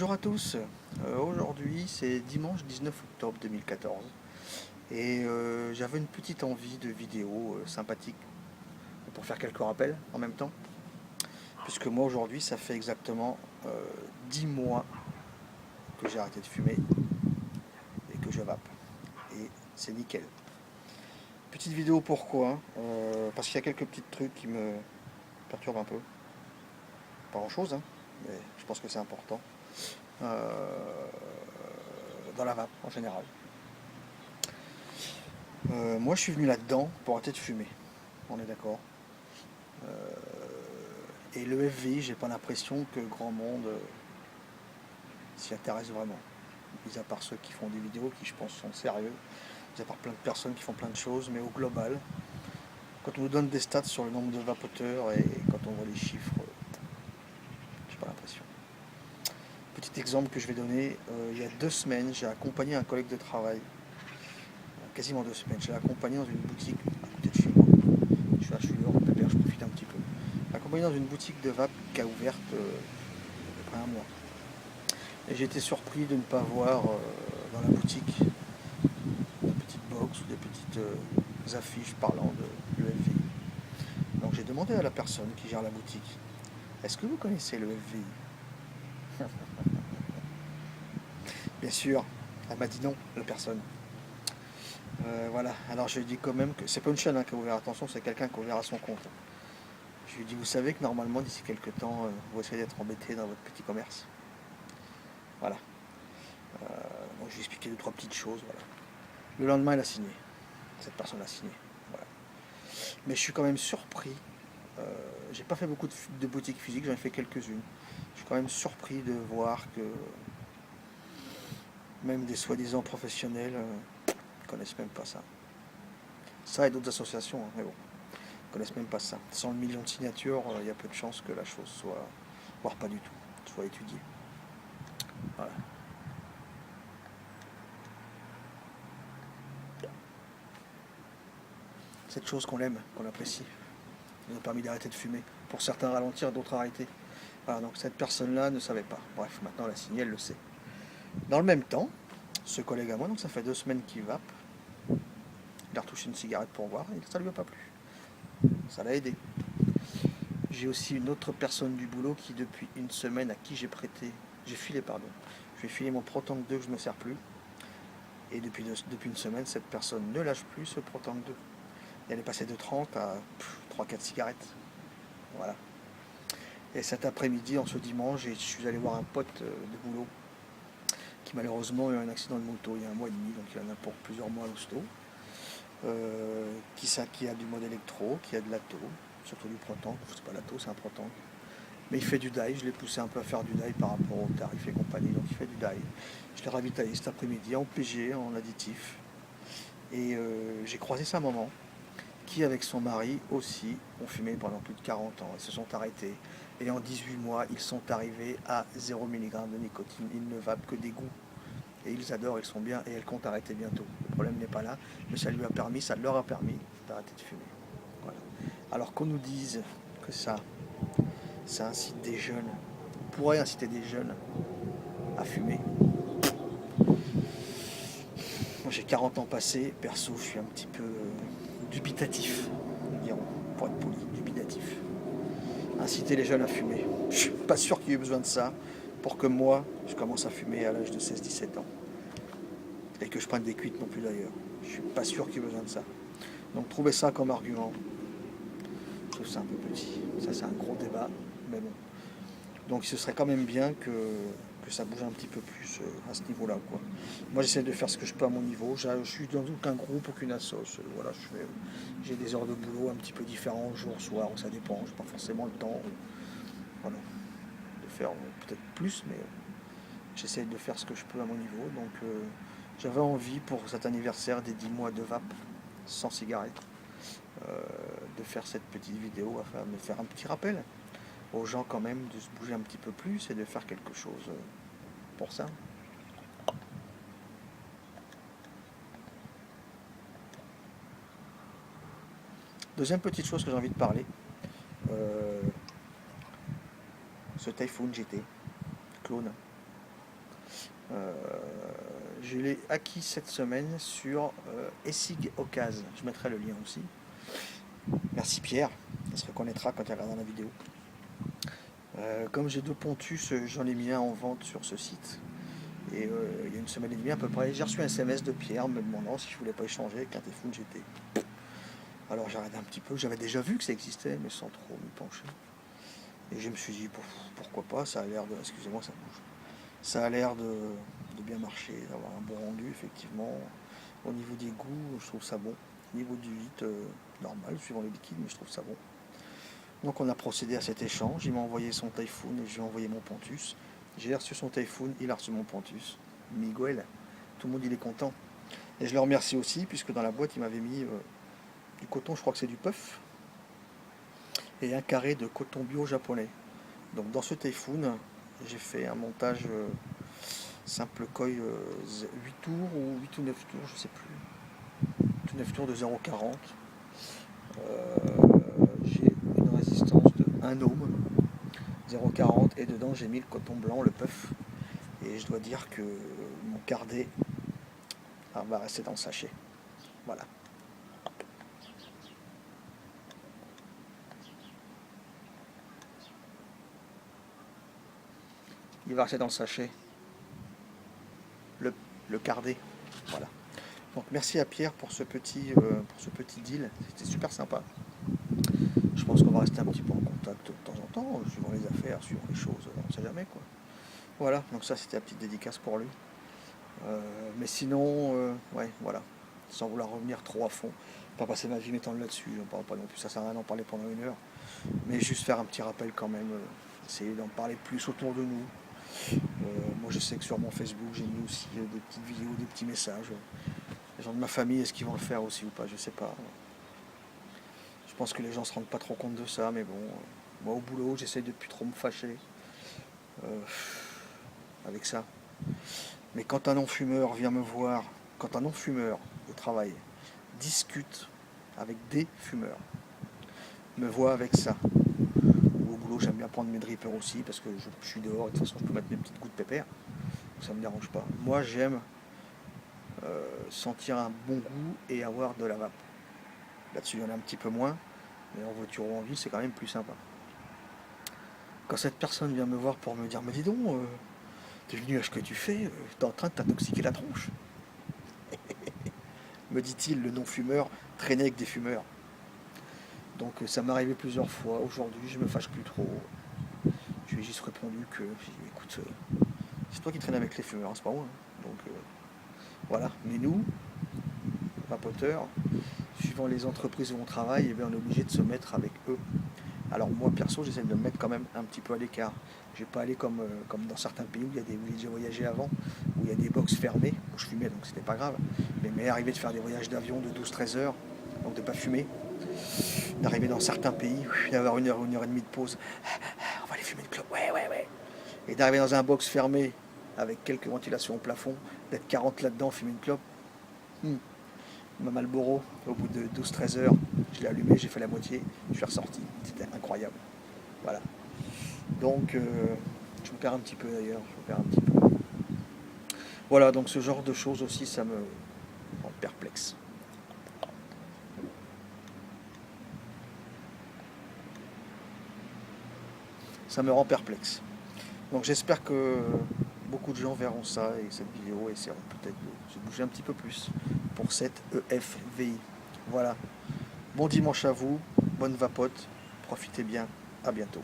Bonjour à tous, aujourd'hui c'est dimanche 19 octobre 2014 et j'avais une petite envie de vidéo sympathique pour faire quelques rappels en même temps, puisque moi aujourd'hui ça fait exactement 10 mois que j'ai arrêté de fumer et que je vape, et c'est nickel. Petite vidéo pourquoi? Parce qu'il y a quelques petits trucs qui me perturbent un peu, pas grand chose, hein, mais je pense que c'est important, euh, dans la vape en général. Moi, je suis venu là-dedans pour arrêter de fumer. On est d'accord. Et le FVI, j'ai pas l'impression que grand monde s'y intéresse vraiment. Mis à part ceux qui font des vidéos qui, je pense, sont sérieux. Mis à part plein de personnes qui font plein de choses. Mais au global, quand on nous donne des stats sur le nombre de vapoteurs et quand on voit les chiffres, j'ai pas l'impression. Petit exemple que je vais donner. Il y a 2 semaines, j'ai accompagné un collègue de travail. Quasiment 2 semaines. Je l'ai accompagné dans une boutique à côté de chez moi. Je suis dehors, pépère, je profite un petit peu. Accompagné dans une boutique de vape qui a ouverte il y a à peu près un mois. Et j'ai été surpris de ne pas voir dans la boutique des petites box ou des petites affiches parlant de l'EFVI. Donc j'ai demandé à la personne qui gère la boutique, est-ce que vous connaissez le FVI? Bien sûr, elle m'a dit non, la personne. Voilà, alors je lui ai dit quand même que c'est pas une chaîne qui a ouvert, attention, c'est quelqu'un qui a ouvert à son compte. Je lui ai dit, vous savez que normalement d'ici quelques temps, vous risquez d'être embêté dans votre petit commerce. Voilà. Donc je lui ai expliqué deux, trois petites choses. Voilà. Le lendemain, elle a signé. Cette personne a signé. Voilà. Mais je suis quand même surpris. J'ai pas fait beaucoup de boutiques physiques, j'en ai fait quelques-unes. Je suis quand même surpris de voir que même des soi-disant professionnels connaissent même pas ça. Ça et d'autres associations, hein, mais bon, connaissent même pas ça. Sans le million de signatures, il y a peu de chances que la chose soit, voire pas du tout, soit étudiée. Voilà. Cette chose qu'on aime, qu'on apprécie, nous a permis d'arrêter de fumer. Pour certains ralentir, d'autres arrêter. Voilà, donc cette personne-là ne savait pas. Bref, maintenant elle a signé, elle le sait. Dans le même temps, ce collègue à moi, donc ça fait 2 semaines qu'il vape, il a retouché une cigarette pour voir et ça ne lui a pas plu. Ça l'a aidé. J'ai aussi une autre personne du boulot qui, depuis une semaine, à qui j'ai filé, pardon, je lui ai filé mon Protank 2 que je ne me sers plus. Et depuis une semaine, cette personne ne lâche plus ce Protank 2. Et elle est passée de 30 à 3-4 cigarettes. Voilà. Et cet après-midi, en ce dimanche, je suis allé voir un pote de boulot qui malheureusement a eu un accident de moto il y a un mois et demi, donc il en a pour plusieurs mois à l'hosto. Qui a du mode électro, qui a de l'atto, surtout du Protank, c'est pas l'atto, c'est un Protank. Mais il fait du die, je l'ai poussé un peu à faire du die par rapport au tarif et compagnie, donc il fait du die. Je l'ai ravitaillé cet après-midi en PG, en additif. Et j'ai croisé sa maman, qui avec son mari aussi ont fumé pendant plus de 40 ans. Ils se sont arrêtés. Et en 18 mois, ils sont arrivés à 0 mg de nicotine. Ils ne vapent que des goûts. Et ils adorent, ils sont bien, et elles comptent arrêter bientôt. Le problème n'est pas là, mais ça leur a permis d'arrêter de fumer. Voilà. Alors qu'on nous dise que ça incite des jeunes, pourrait inciter des jeunes à fumer. Moi j'ai 40 ans passés, perso je suis un petit peu dubitatif, nous dirons, pour être poli, dubitatif. Inciter les jeunes à fumer. Je suis pas sûr qu'il y ait besoin de ça pour que moi je commence à fumer à l'âge de 16-17 ans. Et que je prenne des cuites non plus d'ailleurs. Je suis pas sûr qu'il y ait besoin de ça. Donc trouver ça comme argument, je trouve ça un peu petit. Ça c'est un gros débat, mais bon. Donc ce serait quand même bien que ça bouge un petit peu plus à ce niveau-là, quoi. Moi j'essaie de faire ce que je peux à mon niveau. Je suis dans aucun groupe, aucune assoce. Voilà, j'ai des heures de boulot un petit peu différents, jour, soir, ça dépend. J'ai pas forcément le temps, voilà, de faire peut-être plus, mais j'essaie de faire ce que je peux à mon niveau. Donc j'avais envie pour cet anniversaire des 10 mois de vape sans cigarette, de faire cette petite vidéo, enfin de faire un petit rappel aux gens quand même de se bouger un petit peu plus et de faire quelque chose pour ça. Deuxième petite chose que j'ai envie de parler, ce Typhoon GT, clone. Euh, je l'ai acquis cette semaine sur Essig Occasion. Je mettrai le lien aussi. Merci Pierre, il se reconnaîtra quand il regardera la vidéo. Comme j'ai 2 Pontus, j'en ai mis un en vente sur ce site. Et il y a une semaine et demie à peu près, j'ai reçu un SMS de Pierre me demandant si je voulais pas échanger avec un téléphone GT. Alors j'ai regardé un petit peu, j'avais déjà vu que ça existait, mais sans trop m'y pencher. Et je me suis dit, pourquoi pas, ça a l'air de... Excusez-moi, ça bouge. Ça a l'air de bien marcher, d'avoir un bon rendu, effectivement. Au niveau des goûts, je trouve ça bon. Au niveau du vide, normal, suivant le liquide, mais je trouve ça bon. Donc on a procédé à cet échange. Il m'a envoyé son Typhoon et je lui ai envoyé mon Pontus. J'ai reçu son Typhoon, il a reçu mon Pontus. Miguel, tout le monde il est content. Et je le remercie aussi, puisque dans la boîte il m'avait mis du coton, je crois que c'est du puff, et un carré de coton bio japonais. Donc dans ce Typhoon, j'ai fait un montage simple koi 8 tours ou 8 ou 9 tours, je sais plus. 8 ou 9 tours de 0,40. J'ai une résistance de 1 ohm, 0,40, et dedans j'ai mis le coton blanc, le puff. Et je dois dire que mon cardé va rester dans le sachet. Voilà. Il va rester dans le sachet. Le cardé. Voilà. Donc merci à Pierre pour ce petit deal. C'était super sympa. Je pense qu'on va rester un petit peu en contact de temps en temps, suivant les affaires, suivant les choses, on ne sait jamais quoi. Voilà, donc ça c'était la petite dédicace pour lui. Mais sinon, ouais, voilà. Sans vouloir revenir trop à fond. Pas passer ma vie m'étendre là-dessus, j'en parle pas non plus, ça sert à rien d'en parler pendant 1 heure. Mais juste faire un petit rappel quand même, essayer d'en parler plus autour de nous. Moi je sais que sur mon Facebook j'ai mis aussi des petites vidéos, des petits messages. Les gens de ma famille, est-ce qu'ils vont le faire aussi ou pas, je sais pas. Je pense que les gens se rendent pas trop compte de ça, mais bon, moi au boulot j'essaye de plus trop me fâcher avec ça. Mais quand un non-fumeur vient me voir, quand un non-fumeur au travail discute avec des fumeurs, me voit avec ça. Ou au boulot j'aime bien prendre mes drippers aussi parce que je suis dehors et de toute façon je peux mettre mes petites gouttes de pépère. Donc ça me dérange pas. Moi j'aime sentir un bon goût et avoir de la vape. Là-dessus il y en a un petit peu moins, mais en voiture ou en ville c'est quand même plus sympa. Quand cette personne vient me voir pour me dire, mais dis donc, t'es venu à ce que tu fais, t'es en train de t'intoxiquer la tronche. Me dit-il, le non-fumeur traînait avec des fumeurs. Donc ça m'est arrivé plusieurs fois. Aujourd'hui, je me fâche plus trop. Je lui ai juste répondu que, écoute, c'est toi qui traînes avec les fumeurs, hein, c'est pas moi. Donc voilà. Mais nous, vapoteurs, suivant les entreprises où on travaille, eh bien, on est obligé de se mettre avec eux. Alors moi perso j'essaie de me mettre quand même un petit peu à l'écart. Je vais pas aller comme dans certains pays où il y a où j'ai déjà voyagé avant, où il y a des box fermées, où je fumais donc c'était pas grave. Mais il m'est arrivé de faire des voyages d'avion de 12-13 heures, donc de pas fumer. D'arriver dans certains pays, d'avoir 1 heure et demie de pause. On va aller fumer une clope, ouais. Et d'arriver dans un box fermé avec quelques ventilations au plafond, d'être 40 là-dedans, fumer une clope. Ma Marlboro, au bout de 12-13 heures, je l'ai allumé, j'ai fait la moitié, je suis ressorti. C'était incroyable. Voilà. Donc, je me perds un petit peu d'ailleurs, Voilà, donc ce genre de choses aussi, ça me rend perplexe. Ça me rend perplexe. Donc j'espère que beaucoup de gens verront ça et cette vidéo et essaieront peut-être de se bouger un petit peu plus pour cette EFVI. Voilà. Bon dimanche à vous, bonne vapote, profitez bien, à bientôt.